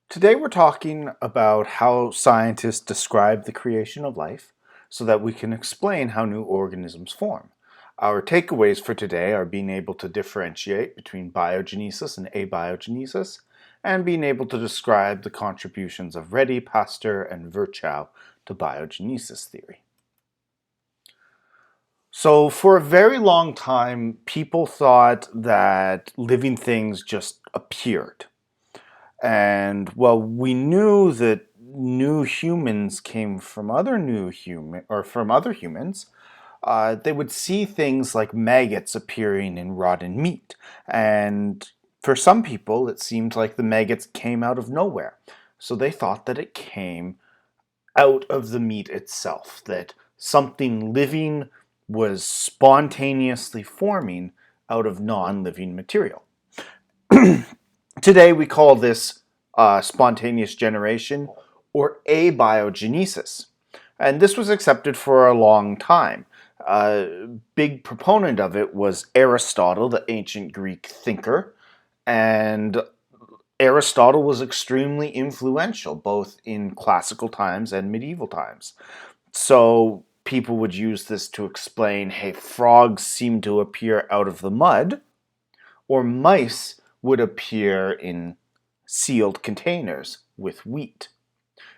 Today we're talking about how scientists describe the creation of life so that we can explain how new organisms form. Our takeaways for today are being able to differentiate between biogenesis and abiogenesis, and being able to describe the contributions of Redi, Pasteur, and Virchow to biogenesis theory. So for a very long time, people thought that living things just appeared. And well, we knew that new humans came from other humans. They would see things like maggots appearing in rotten meat, and for some people, it seemed like the maggots came out of nowhere. So they thought that it came out of the meat itself, that something living was spontaneously forming out of non-living material. Today we call this spontaneous generation or abiogenesis. And this was accepted for a long time. A big proponent of it was Aristotle, the ancient Greek thinker. And Aristotle was extremely influential both in classical times and medieval times. So people would use this to explain, hey, frogs seem to appear out of the mud, or mice would appear in sealed containers with wheat.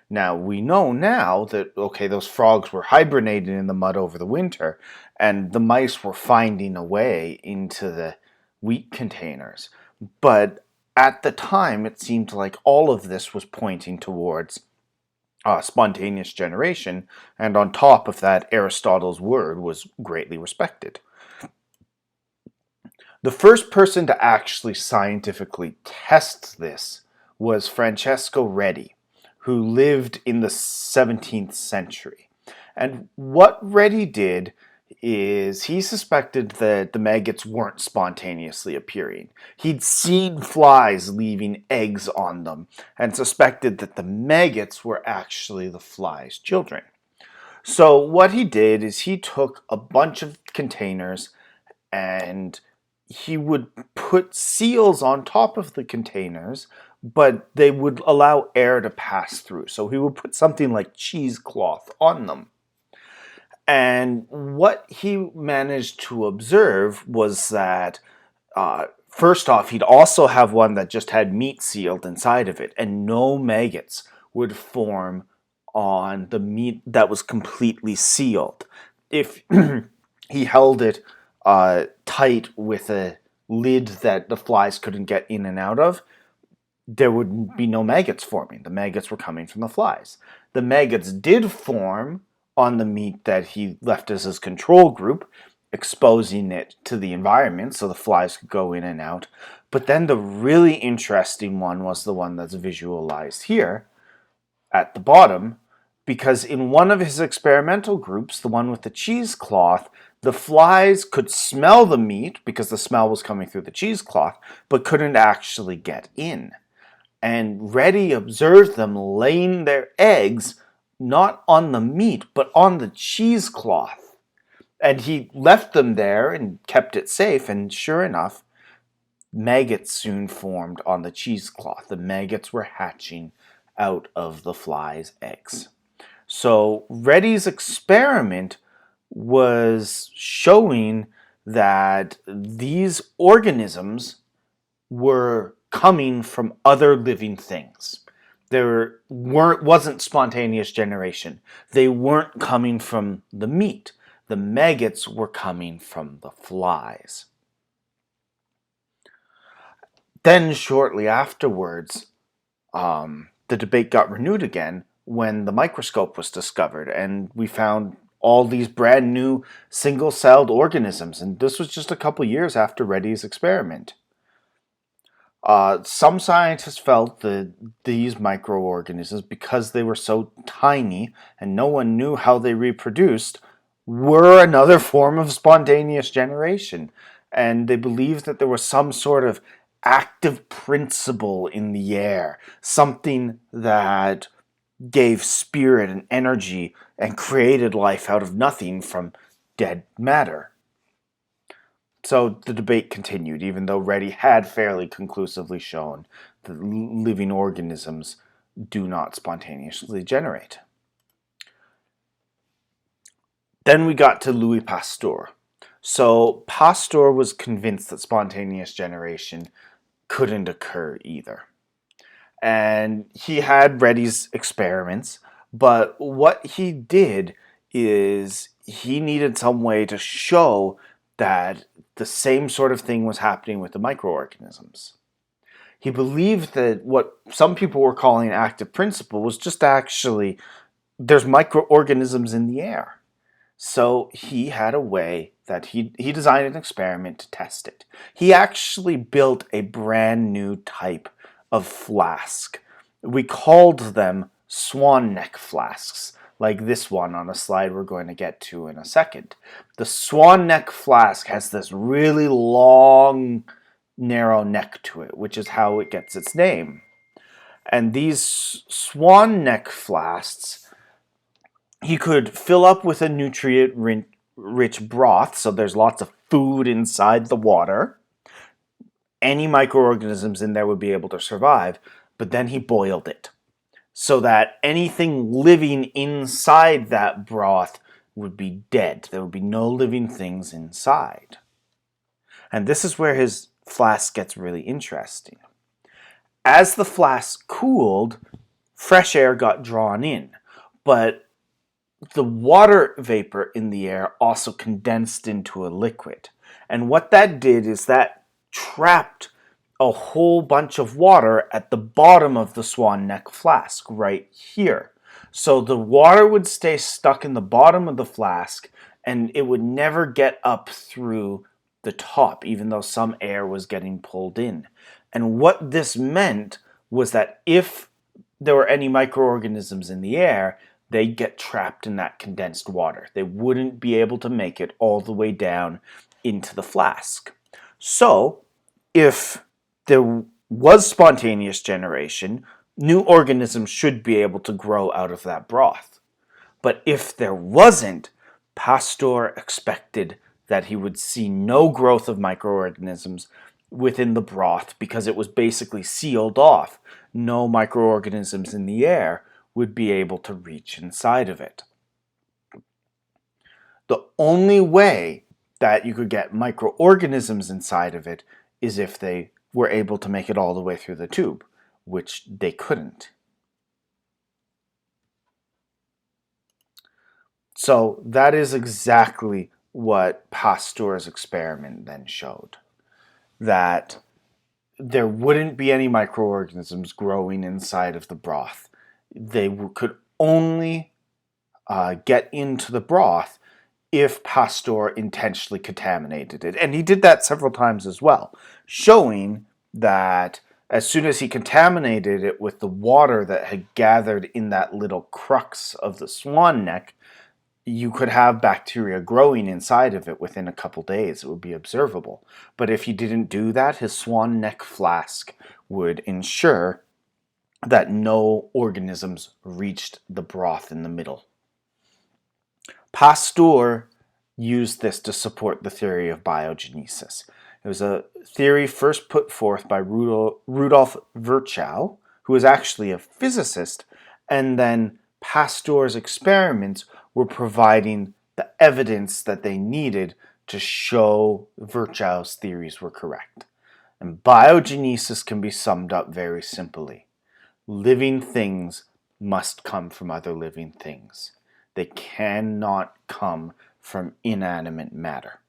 Now, we know now that, okay, those frogs were hibernating in the mud over the winter, and the mice were finding a way into the wheat containers. But at the time, it seemed like all of this was pointing towards spontaneous generation, and on top of that, Aristotle's word was greatly respected. The first person to actually scientifically test this was Francesco Redi, who lived in the 17th century. And what Redi did is he suspected that the maggots weren't spontaneously appearing. He'd seen flies leaving eggs on them and suspected that the maggots were actually the flies' children. So what he did is he took a bunch of containers and he would put seals on top of the containers, but they would allow air to pass through. So he would put something like cheesecloth on them. And what he managed to observe was that, first off, he'd also have one that just had meat sealed inside of it, and no maggots would form on the meat that was completely sealed. If he held it tight with a lid that the flies couldn't get in and out of, there would be no maggots forming. The maggots were coming from the flies. The maggots did form on the meat that he left as his control group, exposing it to the environment so the flies could go in and out. But then the really interesting one was the one that's visualized here at the bottom, because in one of his experimental groups, the one with the cheesecloth, the flies could smell the meat because the smell was coming through the cheesecloth, but couldn't actually get in. And Redi observed them laying their eggs not on the meat, but on the cheesecloth. And he left them there and kept it safe, and sure enough, maggots soon formed on the cheesecloth. The maggots were hatching out of the flies' eggs. So Redi's experiment was showing that these organisms were coming from other living things. Wasn't spontaneous generation. They weren't coming from the meat. The maggots were coming from the flies. Then shortly afterwards, the debate got renewed again when the microscope was discovered, and we found all these brand new single-celled organisms, and this was just a couple years after Redi's experiment. Some scientists felt that these microorganisms, because they were so tiny and no one knew how they reproduced, were another form of spontaneous generation. And they believed that there was some sort of active principle in the air, something that gave spirit and energy and created life out of nothing from dead matter. So the debate continued, even though Redi had fairly conclusively shown the living organisms do not spontaneously generate. Then we got to Louis Pasteur. So Pasteur was convinced that spontaneous generation couldn't occur either. And he had Redi's experiments, but what he did is he needed some way to show that the same sort of thing was happening with the microorganisms. He believed that what some people were calling active principle was just actually there's microorganisms in the air. So he had a way that he designed an experiment to test it. He actually built a brand new type of flask. We called them swan neck flasks, like this one on a slide we're going to get to in a second. The swan neck flask has this really long, narrow neck to it, which is how it gets its name. And these swan neck flasks, he could fill up with a nutrient-rich broth, so there's lots of food inside the water. Any microorganisms in there would be able to survive, but then he boiled it so that anything living inside that broth would be dead. There would be no living things inside. And this is where his flask gets really interesting. As the flask cooled, fresh air got drawn in, but the water vapor in the air also condensed into a liquid. And what that did is that trapped a whole bunch of water at the bottom of the swan neck flask right here. So the water would stay stuck in the bottom of the flask and it would never get up through the top, even though some air was getting pulled in. And what this meant was that if there were any microorganisms in the air, they'd get trapped in that condensed water. They wouldn't be able to make it all the way down into the flask. So, if there was spontaneous generation, new organisms should be able to grow out of that broth. But if there wasn't, Pasteur expected that he would see no growth of microorganisms within the broth because it was basically sealed off. No microorganisms in the air would be able to reach inside of it. The only way that you could get microorganisms inside of it is if they were able to make it all the way through the tube, which they couldn't. So that is exactly what Pasteur's experiment then showed. That there wouldn't be any microorganisms growing inside of the broth. They could only get into the broth if Pasteur intentionally contaminated it. And he did that several times as well, showing that as soon as he contaminated it with the water that had gathered in that little crux of the swan neck, you could have bacteria growing inside of it within a couple days. It would be observable. But if he didn't do that, his swan neck flask would ensure that no organisms reached the broth in the middle. Pasteur used this to support the theory of biogenesis. It was a theory first put forth by Rudolf Virchow, who was actually a physicist, and then Pasteur's experiments were providing the evidence that they needed to show Virchow's theories were correct. And biogenesis can be summed up very simply. Living things must come from other living things. They cannot come from inanimate matter.